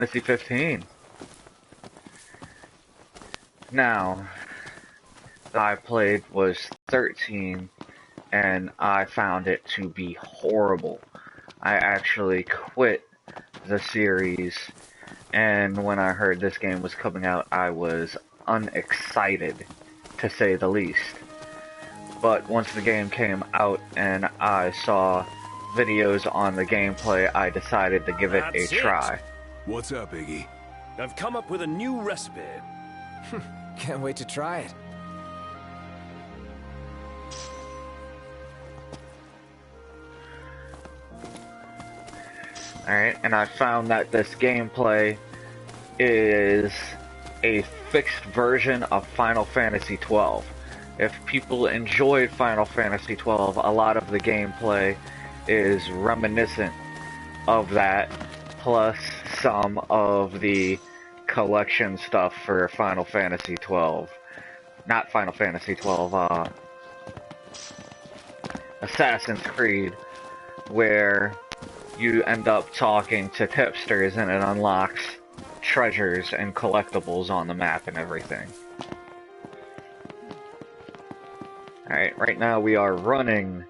Fantasy 15. Now, I played was 13, and I found it to be horrible. I actually quit the series, and when I heard this game was coming out, I was unexcited, to say the least. But once the game came out and I saw videos on the gameplay, I decided to give it a try. What's up, Iggy? I've come up with a new recipe. Can't wait to try it. Alright, and I found that this gameplay is a fixed version of Final Fantasy XII. If people enjoyed Final Fantasy XII, a lot of the gameplay is reminiscent of that, plus some of the collection stuff for Final Fantasy XII. Not Final Fantasy XII, Assassin's Creed, where you end up talking to tipsters and it unlocks treasures and collectibles on the map and everything. Alright, right now we are running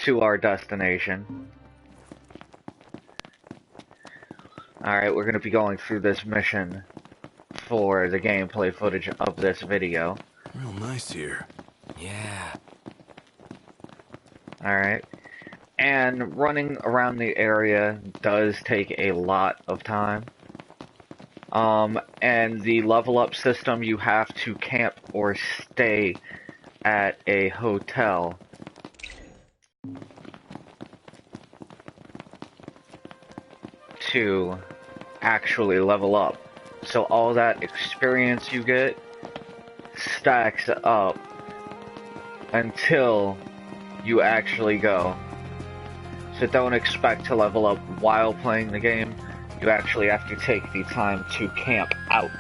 to our destination. Alright, we're going to be going through this mission for the gameplay footage of this video. Real nice here. Yeah. Alright. And running around the area does take a lot of time. And the level up system, you have to camp or stay at a hotel to actually level up. So all that experience you get stacks up until you actually go. So don't expect to level up while playing the game. You actually have to take the time to camp out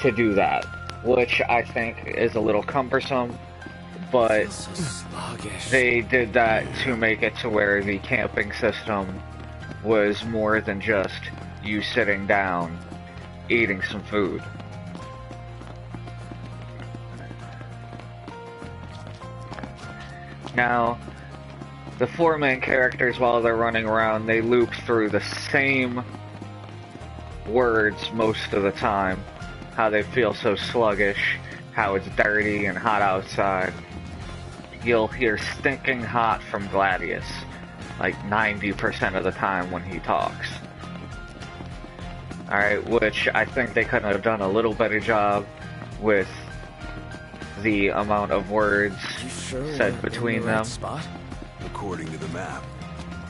to do that, which I think is a little cumbersome, but So sluggish. they did that to make it to where the camping system was more than just you sitting down, eating some food. Now, the four main characters, while they're running around, they loop through the same words most of the time. How they feel so sluggish, how it's dirty and hot outside. You'll hear stinking hot from Gladius, like 90% of the time when he talks. Alright, which I think they could have done a little better job with the amount of words You sure said we're in between the right them. spot? According to the map.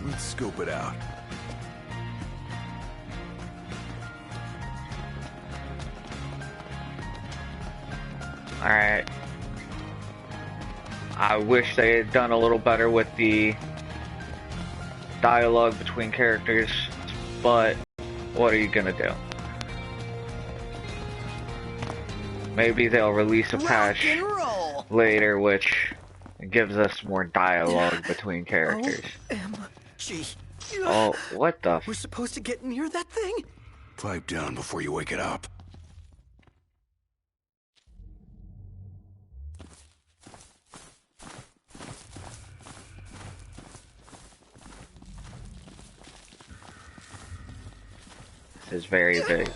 Let's scope it out. Alright. I wish they had done a little better with the dialogue between characters, but what are you gonna do? Maybe they'll release a patch later which gives us more dialogue between characters. OMG. Oh, what the We're supposed to get near that thing? Pipe down before you wake it up. This is very big.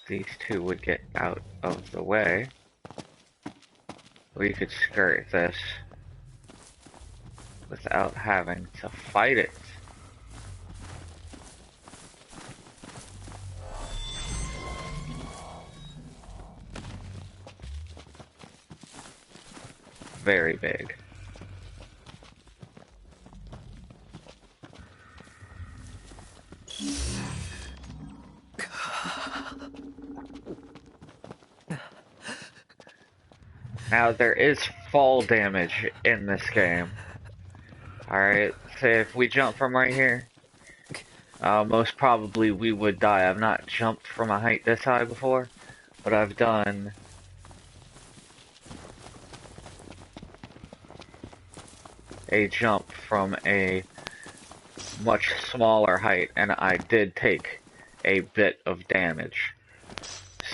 These two would get out of the way. We could skirt this without having to fight it. Very big. Now there is fall damage in this game. Alright, so if we jump from right here, most probably we would die. I've not jumped from a height this high before, but I've done a jump from a much smaller height, and I did take a bit of damage.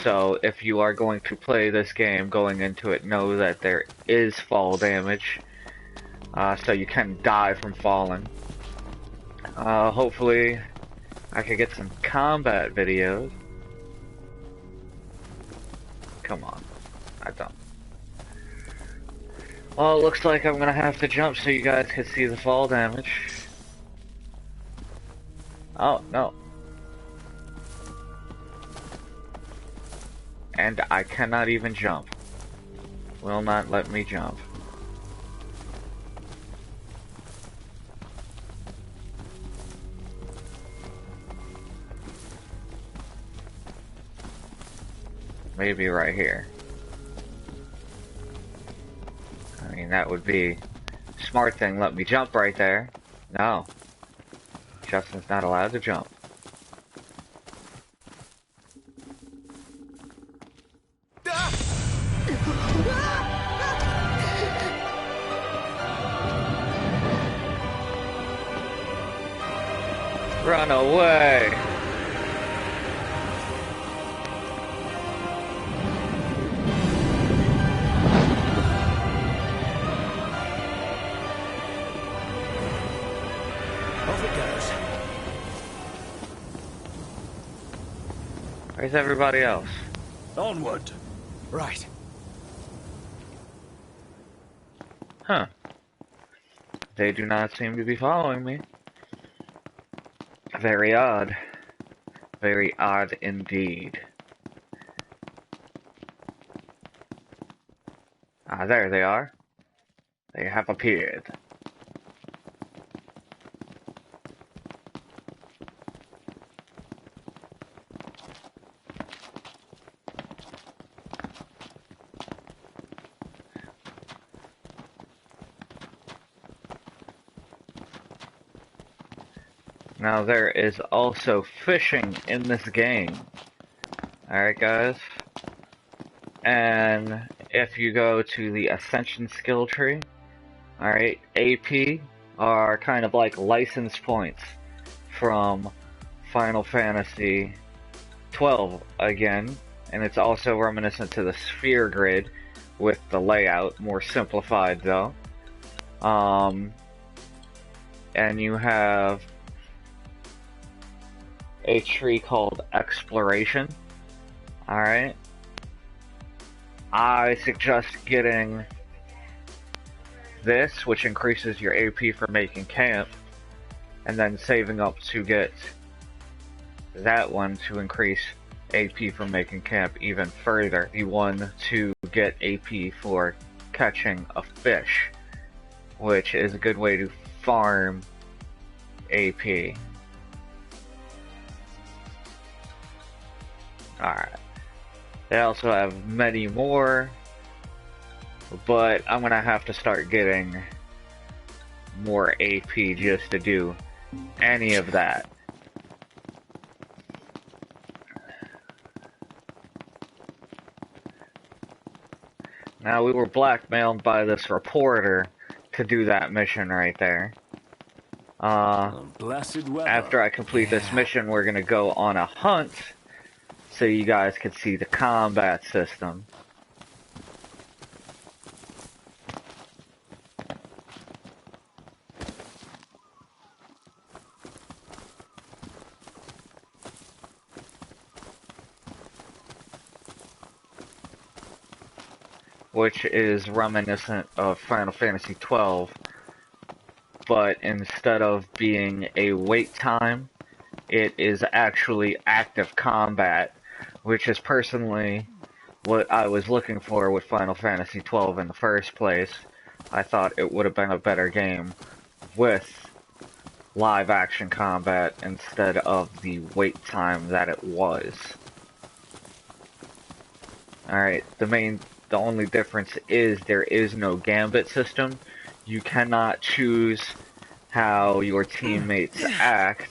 So if you are going to play this game, going into it, know that there is fall damage, so you can die from falling. Hopefully I could get some combat videos. Come on, I don't. Well, it looks like I'm gonna have to jump so you guys can see the fall damage. Oh, no. And I cannot even jump. Will not let me jump. Maybe right here. I mean, that would be a smart thing. Let me jump right there. No. Justin's not allowed to jump. Run away! Off it goes. Where's everybody else? Onward. Right. Huh. They do not seem to be following me. Very odd. Very odd indeed. Ah, there they are. They have appeared. Now there is also fishing in this game. Alright guys. And if you go to the Ascension skill tree, alright, AP are kind of like license points from Final Fantasy 12 again. And it's also reminiscent to the sphere grid with the layout, more simplified though. And you have a tree called Exploration. Alright. I suggest getting this, which increases your AP for making camp, and then saving up to get that one to increase AP for making camp even further. The one to get AP for catching a fish, which is a good way to farm AP. Alright. They also have many more, but I'm gonna have to start getting more AP just to do any of that. Now, we were blackmailed by this reporter to do that mission right there. Blessed weather. After I complete this mission, we're gonna go on a hunt so you guys can see the combat system. Which is reminiscent of Final Fantasy 12, but instead of being a wait time, it is actually active combat, which is personally what I was looking for with Final Fantasy 12 in the first place. I thought it would have been a better game with live action combat instead of the wait time that it was. Alright, the only difference is there is no gambit system. You cannot choose how your teammates act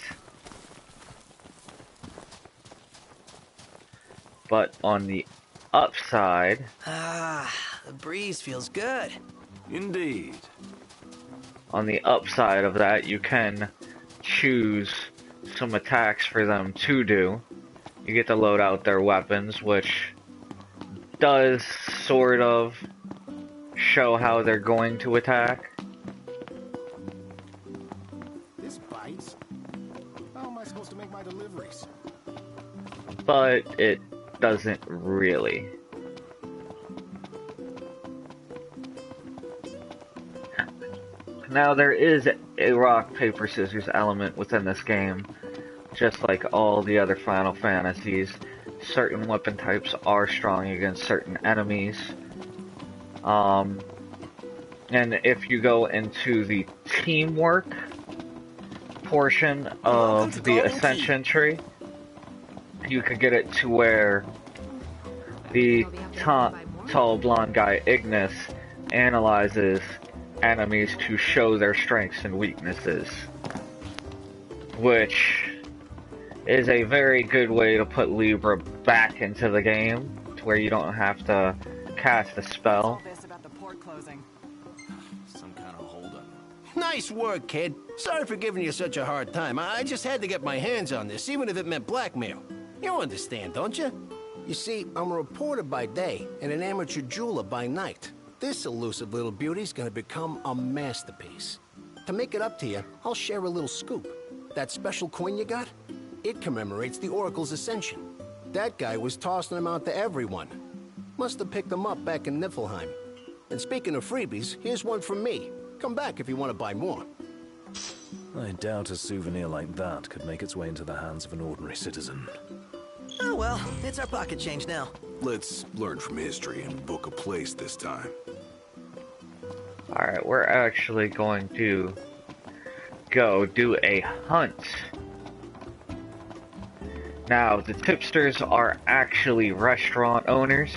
But on the upside, Ah, the breeze feels good. Indeed. on the upside of that, you can choose some attacks for them to do. You get to load out their weapons, which does sort of show how they're going to attack. This bites. How am I supposed to make my deliveries? But it doesn't really. Now, there is a rock, paper, scissors element within this game, just like all the other Final Fantasies. Certain weapon types are strong against certain enemies. And if you go into the teamwork portion of the Ascension tree, you could get it to where the tall blonde guy Ignis analyzes enemies to show their strengths and weaknesses, which is a very good way to put Libra back into the game, to where you don't have to cast a spell. Some kind of holdup. Nice work, kid. Sorry for giving you such a hard time. I just had to get my hands on this, even if it meant blackmail. You understand, don't you? You see, I'm a reporter by day and an amateur jeweler by night. This elusive little beauty's gonna become a masterpiece. To make it up to you, I'll share a little scoop. That special coin you got? It commemorates the Oracle's ascension. That guy was tossing them out to everyone. Must have picked them up back in Niflheim. And speaking of freebies, here's one from me. Come back if you want to buy more. I doubt a souvenir like that could make its way into the hands of an ordinary citizen. Oh well, it's our pocket change now. Let's learn from history and book a place this time. Alright, we're actually going to go do a hunt. Now, the tipsters are actually restaurant owners.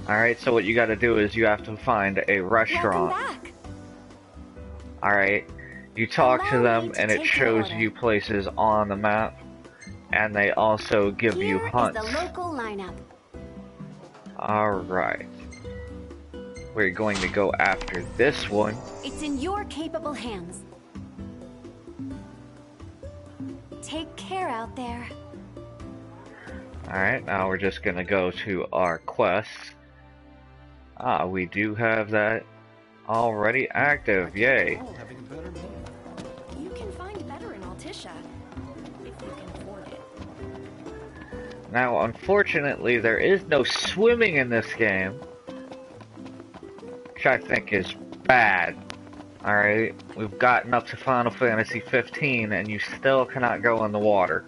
Alright, so what you gotta do is you have to find a restaurant. Welcome back. Alright, you talk to Allow me them to and it take your shows order. you places on the map. And they also give you Here is hunts. the local lineup. Alright. We're going to go after this one. It's in your capable hands. Take care out there. Alright, now we're just gonna go to our quests. Ah, we do have that already active, yay. You can find better in Altissia, if you can afford it. Now, unfortunately, there is no swimming in this game, which I think is bad. Alright, we've gotten up to Final Fantasy 15 and you still cannot go in the water.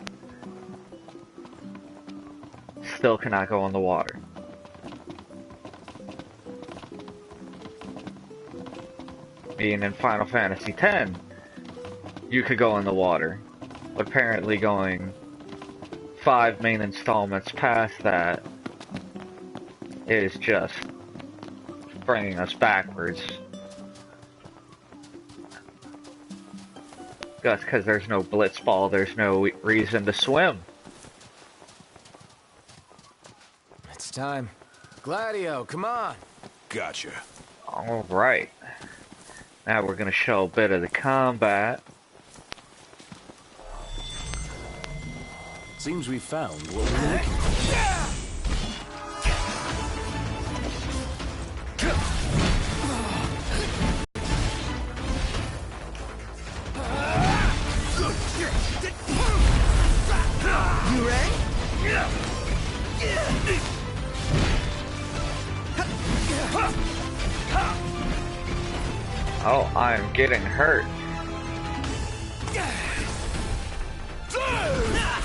Still cannot go in the water. Being in Final Fantasy X, you could go in the water. But apparently going 5 main installments past that is just bringing us backwards. That's because there's no blitzball, there's no reason to swim. It's time. Gladio, come on. Gotcha. Alright. Now we're gonna show a bit of the combat. Seems we found what we were looking for. You ready? Oh, I'm getting hurt.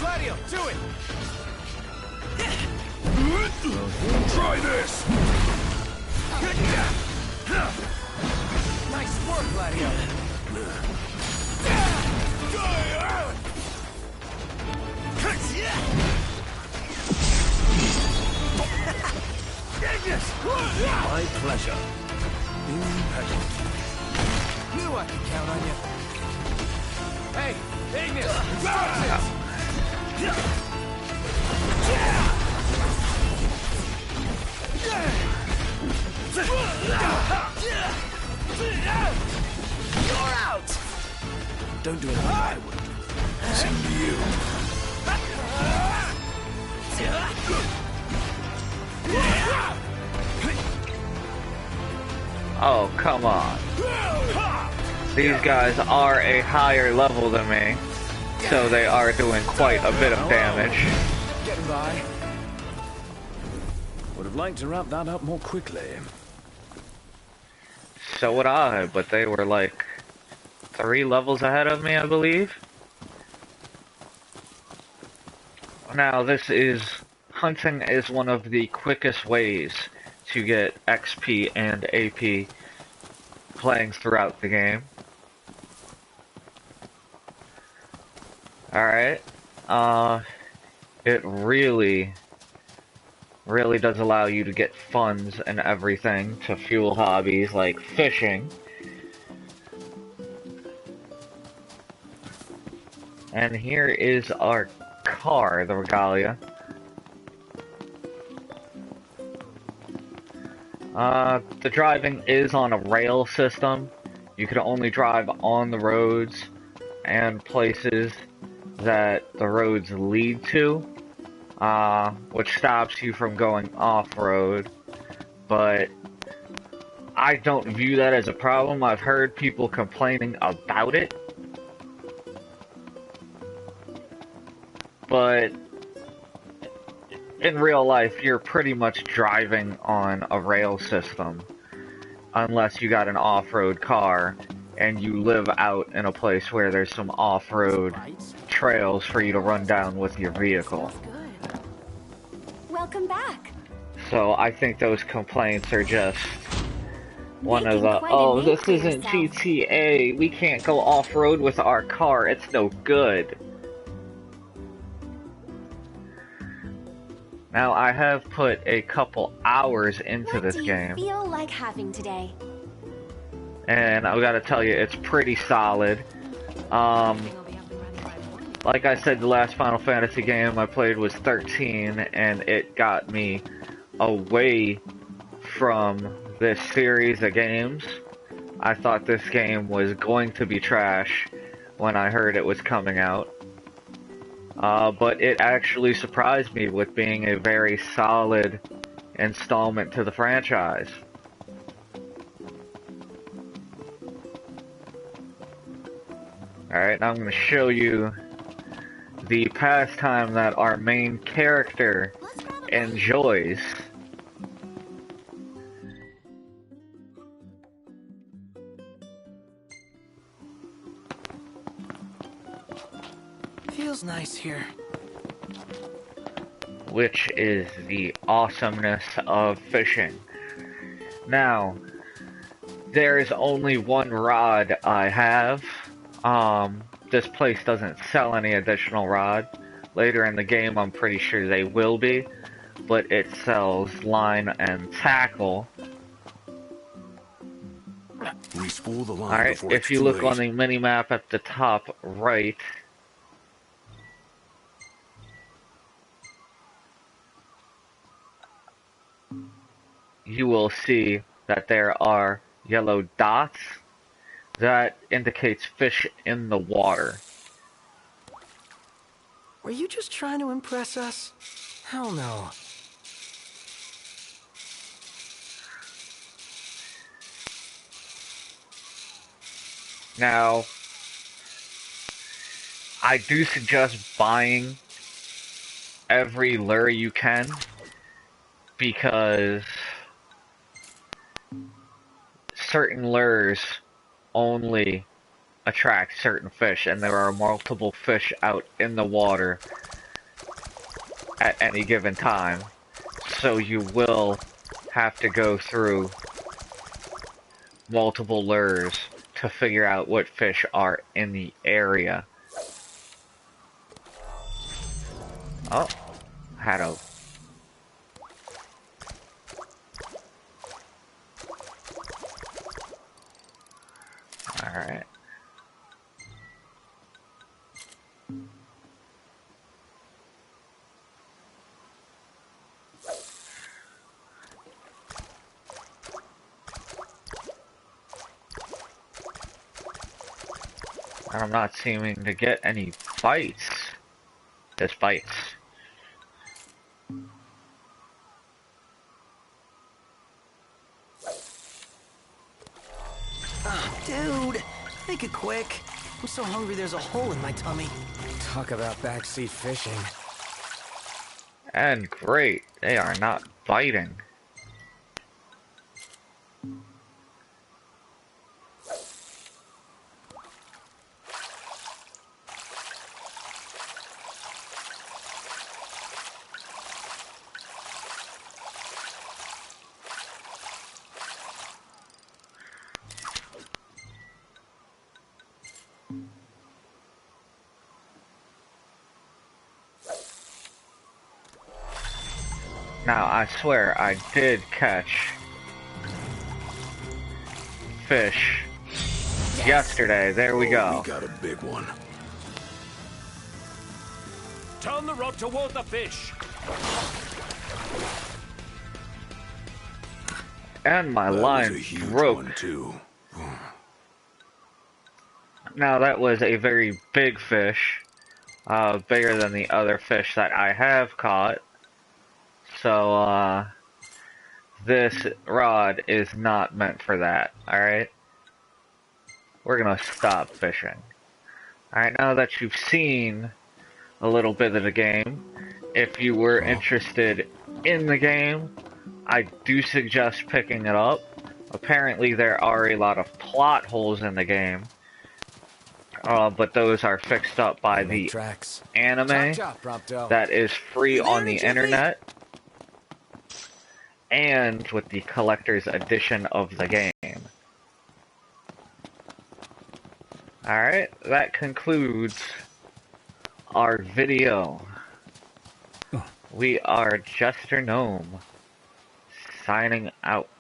Gladio, do it! Try this! Nice work, Gladio. My pleasure. Impeccable. Knew I could count on you. Hey, Ignis, instructions! don't do anything I would. Same to you. Oh, come on. These guys are a higher level than me, so they are doing quite a bit of damage. Getting by. Would have liked to wrap that up more quickly. So would I, but they were like 3 levels ahead of me, I believe. Now, hunting is one of the quickest ways to get XP and AP playing throughout the game. Alright, it really does allow you to get funds and everything to fuel hobbies like fishing. And here is our car, the Regalia. The driving is on a rail system. You can only drive on the roads and places that the roads lead to, which stops you from going off-road. But I don't view that as a problem. I've heard people complaining about it. But in real life, you're pretty much driving on a rail system, unless you got an off-road car and you live out in a place where there's some off-road trails for you to run down with your vehicle. Good. Welcome back. So I think those complaints are just one of Making the, quite a oh, name this for isn't yourself. GTA, we can't go off-road with our car, it's no good. Now, I have put a couple hours into What this do you game, feel like having today? and I gotta tell you, it's pretty solid. Like I said, the last Final Fantasy game I played was 13, and it got me away from this series of games. I thought this game was going to be trash when I heard it was coming out. But it actually surprised me with being a very solid installment to the franchise. Alright, now I'm going to show you the pastime that our main character enjoys. Feels nice here. Which is the awesomeness of fishing. Now, there is only one rod I have. This place doesn't sell any additional rod. Later in the game, I'm pretty sure they will be, but it sells line and tackle. Respool the line Alright, before if it's you too look late. on the mini-map at the top right, you will see that there are yellow dots. That indicates fish in the water. Were you just trying to impress us? Hell no. Now, I do suggest buying every lure you can, because certain lures only attract certain fish, and there are multiple fish out in the water at any given time. So you will have to go through multiple lures to figure out what fish are in the area. Oh, had a... Alright. And I'm not seeming to get any bites. Just bites. Dude, make it quick. I'm so hungry there's a hole in my tummy. Talk about backseat fishing. And great, they are not biting. Now, I swear, I did catch fish yesterday. There we go. We got a big one. Turn the rod toward the fish. And my That was a line huge broke. one, too. Now, that was a very big fish. Bigger than the other fish that I have caught. So, this rod is not meant for that, alright? We're gonna stop fishing. Alright, now that you've seen a little bit of the game, if you were interested in the game, I do suggest picking it up. Apparently there are a lot of plot holes in the game, but those are fixed up by the Tracks. anime Chop, Prompto. that is free on the internet, and with the collector's edition of the game. Alright, that concludes our video. We are Jester Gnome, signing out.